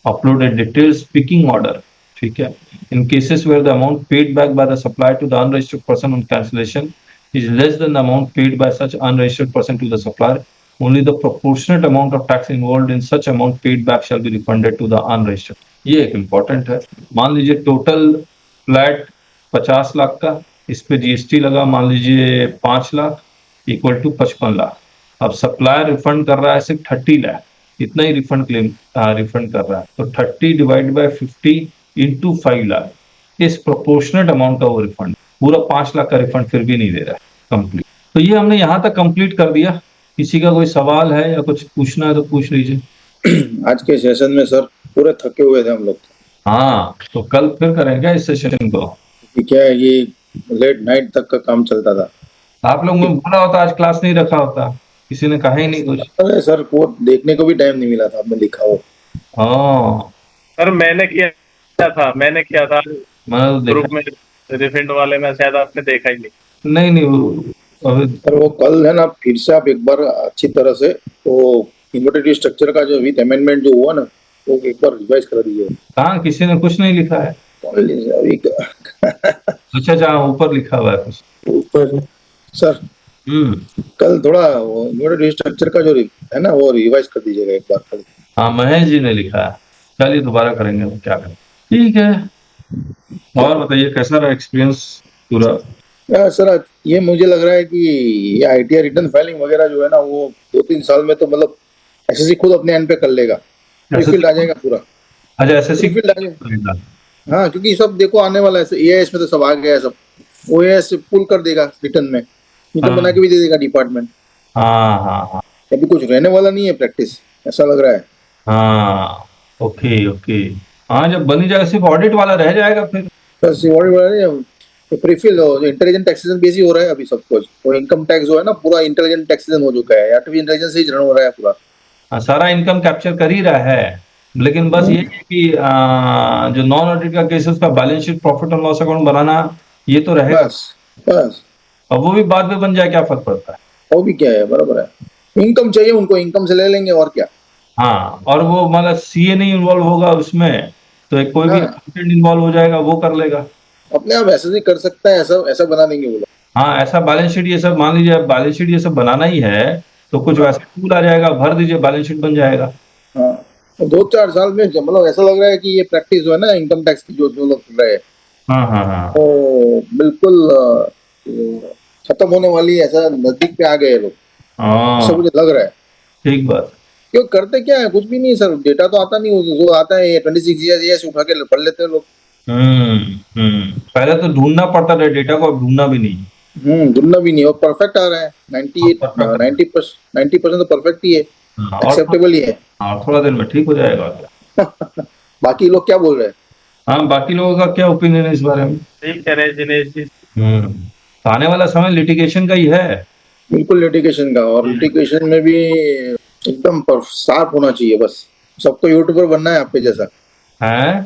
upload a detailed speaking order. ठीक है. In cases where the amount paid back by the supplier to the unregistered person on cancellation is less than the amount paid by such unregistered person to the supplier, only the proportionate amount of tax involved in such amount paid back shall be refunded to the unregistered. ये एक important है. मान लीजिए total flat 50 lakh का, इस पे GST लगा मान लीजिए 5 लाख इक्वल टू 55 लाख. अब सप्लायर रिफंड कर रहा है सिर्फ 30 लाख, इतना ही रिफंड कर रहा है. तो 30 डिवाइड बाय 50 इंटू 5 लाख, इस प्रोपोर्शनेट अमाउंट का वो रिफंड, पूरा 5 लाख का रिफंड फिर भी नहीं दे रहा है कंप्लीट. तो ये हमने यहाँ तक कंप्लीट कर दिया. किसी का कोई सवाल है या कुछ पूछना है तो पूछ लीजिए. आज के सेशन में सर पूरे थके हुए थे हम लोग. हाँ, तो कल फिर करेंगे इस सेशन को. क्या है ये लेट नाइट तक का काम चलता था. आप लोग में बोला होता आज क्लास नहीं रखा होता, किसी ने कहा ही नहीं कुछ. अरे सर को देखने को भी टाइम नहीं मिला था, आपने लिखा हो. हाँ सर मैंने किया था ग्रुप में, रिफंड वाले में शायद आपने देखा ही नहीं. नहीं सर वो कल है ना, फिर से आप एक बार अच्छी तरह से वो इन्वर्टेड स्ट्रक्चर का जो विद अमेंडमेंट जो हुआ ना, वो एक बार रिवाइज कर दीजिए. कहाँ किसी ने कुछ नहीं लिखा है. अभी अच्छा ऊपर लिखा हुआ है कुछ ऊपर सर. कल थोड़ा इन्वर्टेड स्ट्रक्चर का जो है ना वो रिवाइज कर दीजिएगा एक बार. हाँ महेश जी ने लिखा है. चलिए दोबारा करेंगे, क्या करें. ठीक है, और बताइए कैसा रहा एक्सपीरियंस पूरा. सर ये मुझे लग रहा है कि ये आईटीआर रिटर्न फाइलिंग वगैरह जो है ना वो 2-3 साल में तो मतलब एसएससी खुद अपने एंड पे कर लेगा. फील्ड आ जाएगा पूरा. अच्छा एसएससी फील्ड आ जाएगा. हाँ क्योंकि सब देखो आने वाला है. एआईएस में तो सब आ गया है, सब ओएएस पुल कर देगा रिटर्न में, रिटर्न बना के भी दे देगा डिपार्टमेंट. हाँ अभी कुछ रहने वाला नहीं है प्रैक्टिस, ऐसा लग रहा है. हाँ ओके. हाँ जब बनी जाएगा सिर्फ ऑडिट वाला रह जाएगा फिर. बस ऑडिट वाला तो प्रीफिल इंटेलिजेंट टैक्सेशन बेस ही हो रहा है अभी सब कुछ. वो इनकम टैक्स जो है ना पूरा इंटेलिजेंट टैक्सेशन हो चुका है, आर्टिफिशियल इंटेलिजेंस से ही रन हो रहा है पूरा. हाँ, सारा इनकम कैप्चर कर ही रहा है, लेकिन बस ये है कि जो नॉन ऑडिट का केस है उसका balance sheet profit and loss account बनाना ये तो रहेगा. बस अब वो भी बाद में बन जाए क्या फर्क पड़ता है. वो भी क्या है, बराबर है. इनकम चाहिए उनको, इनकम से ले लेंगे और क्या. हाँ और वो मतलब सीए नहीं इन्वॉल्व होगा उसमें, तो एक कोई भी अकाउंटेंट इन्वॉल्व हो जाएगा, वो कर लेगा अपने आप. ऐसा भी कर सकता है, ऐसा बना देंगे वो लोग. हाँ ऐसा बैलेंस शीट ये सब मान लीजिए, बैलेंस शीट ये सब बनाना ही है तो कुछ वैसा टूल आ जाएगा, भर दीजिए बैलेंस शीट बन जाएगा. हाँ 2-4 साल में मतलब ऐसा लग रहा है कि ये प्रैक्टिस जो है ना इनकम टैक्स की जो लोग कर रहे हैं हाँ तो बिल्कुल खत्म होने वाली है. ऐसा नजदीक पे आ गए लोग, ऐसा मुझे लग रहा है. ठीक बात. क्यों करते क्या है, कुछ भी नहीं सर. डेटा तो आता नहीं, जो आता है 26 ईयर्स उठा के पढ़ लेते हैं लोग. पहले तो ढूंढना पड़ता था डेटा को, अब ढूंढना भी नहीं. ढूंढना भी नहीं, और परफेक्ट आ रहा है. 90% तो परफेक्ट ही है, एक्सेप्टेबल ही है. थोड़ा देर में ठीक हो जाएगा. बाकी लोग क्या बोल रहे हैं. हाँ बाकी लोगों का क्या ओपिनियन है इस बारे में. ठीक कह रहे दिनेश जी. तो आने वाला समय लिटिगेशन का ही है. बिल्कुल लिटिगेशन का, और लिटिगेशन में भी एकदम शार्प होना चाहिए बस. सबको यूट्यूबर बनना है आपके जैसा, है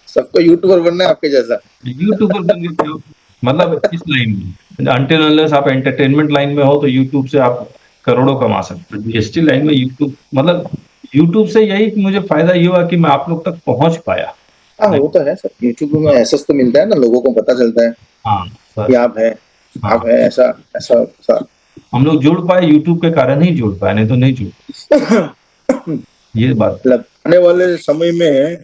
सबको यूट्यूबर बनना है आपके जैसा। यूट्यूबर बन के क्या- मतलब इस लाइन में अनटिल अनलेस आप एंटरटेनमेंट लाइन में हो तो यूट्यूब से आप करोड़ों कमा सकते हैं। जीएसटी लाइन में यूट्यूब मतलब यूट्यूब से यही मुझे फायदा ये हुआ कि मैं आप लोग तक पहुंच पाया। हाँ वो तो है सर, यूट्यूब में एसेस तो मिलता है ना, लोगों को पता चलता है हाँ कि सर, हाँ आप है ऐसा ऐसा ऐसा। हम लोग जुड़ पाए यूट्यूब के कारण ही जुड़ पाए, नहीं तो नहीं जुड़ ये बात। मतलब आने वाले समय में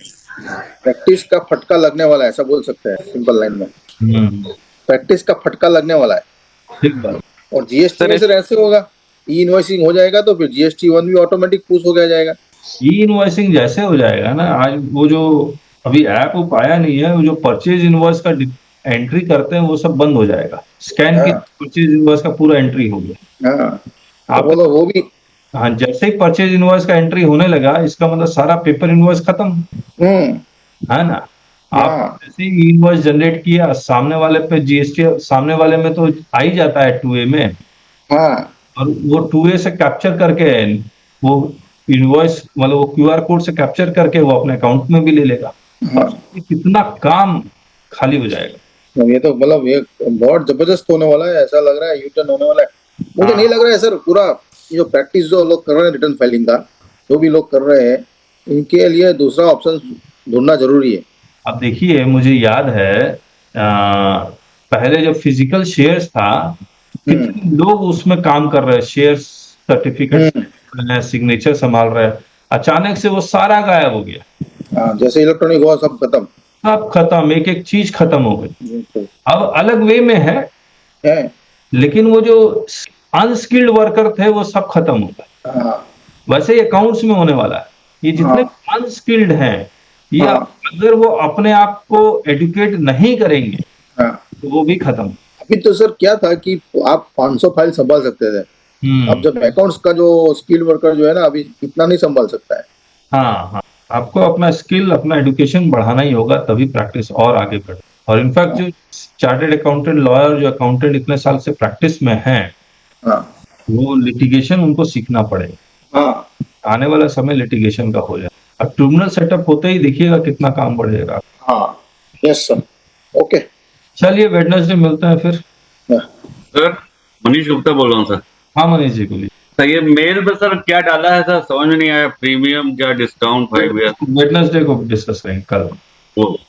प्रैक्टिस का फटका लगने वाला है, ऐसा बोल सकते हैं सिंपल लाइन में। प्रैक्टिस का फटका लगने वाला है। ठीक बात। और जीएसटी सर, में सर ऐसे होगा, ई इनवॉइसिंग हो जाएगा तो फिर जीएसटी वन भी ऑटोमेटिक पुश हो गया जाएगा। ई इनवॉइसिंग जैसे हो जाएगा ना, आज वो जो अभी ऐप वो पाया नहीं है, वो जो परचेज इनवॉइस का एंट्री करते हैं वो सब बंद हो जाएगा। स्कैन की हाँ परचेज इनवॉइस का पूरा एंट्री हो गया। हाँ, तो आप वो भी। हाँ, जैसे ही परचेज इनवॉइस का एंट्री होने लगा, इसका मतलब सारा पेपर इनवॉइस खत्म हम्म। है ना। आप हाँ जैसे ही इनवॉइस जनरेट किया, सामने वाले पे जीएसटी, सामने वाले में तो आ ही जाता है 2A में, हाँ और वो 2A से कैप्चर करके वो इनवॉइस मतलब वो क्यूआर कोड से कैप्चर करके वो अपने अकाउंट में भी ले लेगा। हाँ। ये कितना काम खाली हो जाएगा। अब ये तो मतलब ये बहुत जबरदस्त होने वाला है, ऐसा लग रहा है यू टर्न होने वाला है। मुझे हाँ। नहीं लग रहा है सर, पूरा ये जो प्रैक्टिस जो लोग कर रहे हैं रिटर्न फाइलिंग का, जो भी लोग कर रहे हैं, इनके लिए दूसरा ऑप्शन ढूंढना जरूरी है। अब देखिए, मुझे याद है पहले जब फिजिकल शेयर्स था, हम्म कितने लोग उसमें काम कर रहे हैं, शेयर सर्टिफिकेट सिग्नेचर संभाल रहे हैं। अचानक से वो सारा गायब हो गया, हाँ, जैसे इलेक्ट्रॉनिक हुआ सब खत्म। सब खत्म, एक एक चीज खत्म हो गई। बिल्कुल। अब अलग वे में है, है। लेकिन वो जो अनस्किल्ड वर्कर थे वो सब खत्म हो गए। हाँ वैसे ही अकाउंट्स में होने वाला है। ये जितने हाँ अनस्किल्ड हैं, ये हाँ अगर वो अपने आप को एडुकेट नहीं करेंगे हाँ। तो वो भी खत्म। अभी तो सर क्या था कि आप 500 फाइल संभाल सकते थे, अब जब अकाउंट्स का जो स्किल्ड वर्कर जो है ना, अभी इतना नहीं संभाल सकता है। हाँ हाँ, आपको अपना स्किल, अपना एडुकेशन बढ़ाना ही होगा, तभी प्रैक्टिस और आगे बढ़े। और इनफैक्ट जो चार्टेड अकाउंटेंट, लॉयर, जो अकाउंटेंट इतने साल से प्रैक्टिस में हैं, हाँ वो लिटिगेशन उनको सीखना पड़ेगा। हाँ। आने वाला समय लिटिगेशन का हो जाए। अब ट्रिब्यूनल सेटअप होते ही देखिएगा कितना काम बढ़ेगा। हाँ यस सर, ओके। चलिए, वेडनेसडे मिलते हैं फिर। सर मनीष गुप्ता बोल रहा हूँ सर। हाँ मनीष जी, बोलिए। सर ये मेल में सर क्या डाला है सर, समझ में नहीं आया। प्रीमियम क्या डिस्काउंट 5 ईयर वेडनेसडे को डिस्कस करेंगे कल। वो